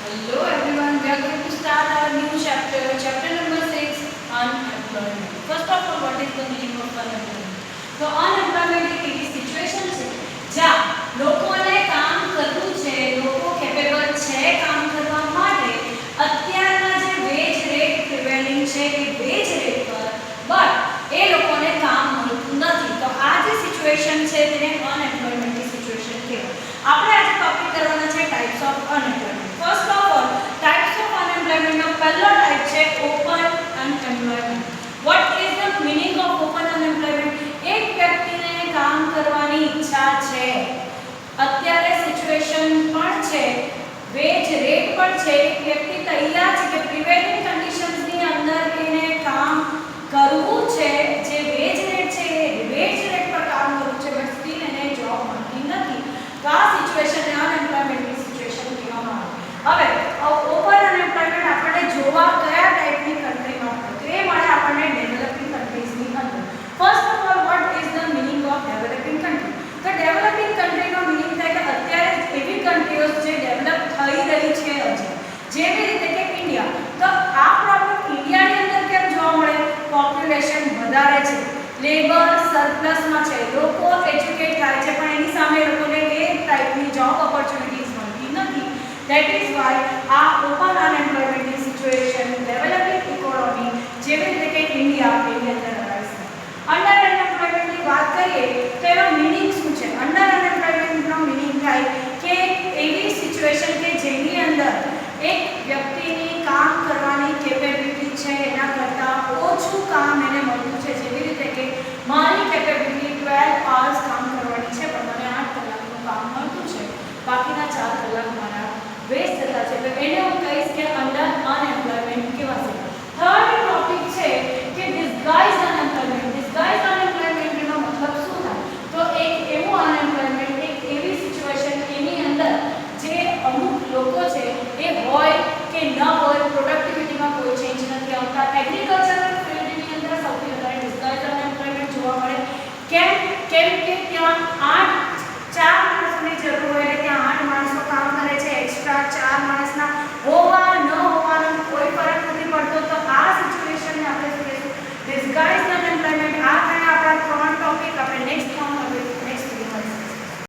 Hello everyone, we are going to start our new chapter, chapter number 6, unemployment. First of all, what is the meaning of unemployment? તો unemployment એક એવી situation છે જ્યાં લોકોને કામ કરવું છે, લોકો કેપેબલ છે કામ કરવા માટે, અત્યારના જે વેજ રેટ પ્રિવેલિંગ છે એ વેજ રેટ પર બટ એ લોકોને કામ મળતું નથી. તો આ જે સિચ્યુએશન છે તેને અનએમ્પ્લોયમેન્ટની સિચ્યુએશન કહેવાય. આપણે આજે ટોપિક કરવાના છે types of unemployment. First of all, types of અનએમ્પ્લોયમેન્ટનો પહેલો ટાઈપ છે open unemployment. What is the meaning of open unemployment? એક વ્યક્તિને કામ કરવાની ઈચ્છા છે, અત્યારે સિચ્યુએશન પણ છે, વેજ રેટ પણ છે, એક વ્યક્તિ તૈયાર છે કે પ્રિવેલિંગ કન્ડિશન્સની અંદર એને કામ કરવું છે, જે વેજ રેટ છે એ વેજ રેટ પર કામ કરવું છે, બટ સ્ટીલ એને જોબ મળતી નથી. તો આ સિચ્યુએશનને અનએમ્પ્લોયમેન્ટની સિચ્યુએશન કહેવામાં આવે. હવે ઓપન અનએમ્પ્લોયમેન્ટ આપણે જોવા કયા ટાઈપની કન્ટ્રીમાં મળે? તો એ મળે આપણને ડેવલપિંગ કન્ટ્રીઝની અંદર. First of all, vote is the meaning of developing country? તો ડેવલપિંગ કન્ટ્રીનો મીનિંગ થાય કે અત્યારે એવી કન્ટ્રીઓ જે ડેવલપ થઈ રહી છે હજી, જેવી રીતે કે ઇન્ડિયા. તો આ પ્રોબ્લેમ ઇન્ડિયાની અંદર કેમ જોવા મળે? પોપ્યુલેશન વધારે છે, લેબર સરપ્લસમાં છે, લોકો એજ્યુકેટ થાય છે, પણ એની સામે લોકોને એ ટાઈપની જોબ ઓપોર્ચ્યુનિટીઝ મળતી નથી. ધેટ ઇઝ વાય આ ઓપન અનએમ્પ્લોયમેન્ટની સિચ્યુએશન ડેવલપિંગ ઇકોનોમી જેવી રીતે કે ઇન્ડિયા એની અંદર અરાઇઝ થાય. અંડર અનએમ્પ્લોયમેન્ટની વાત કરીએ તો એનો મીનિંગ શું છે? અંડર અનએમ્પ્લોયમેન્ટનો મીનિંગ થાય કે એવી સિચ્યુએશન કે જેની અંદર એક વ્યક્તિની કામ કરવાની કેપેબિલિટી છે એના કરતાં ઓછું કામ એને મળતું છે. જેવી રીતે કે મારી કેપેબિલિટી 12 hours કામ કરવાની છે, પણ મને 8 કલાકનું કામ મળતું છે, બાકીના 4 કલાક મારા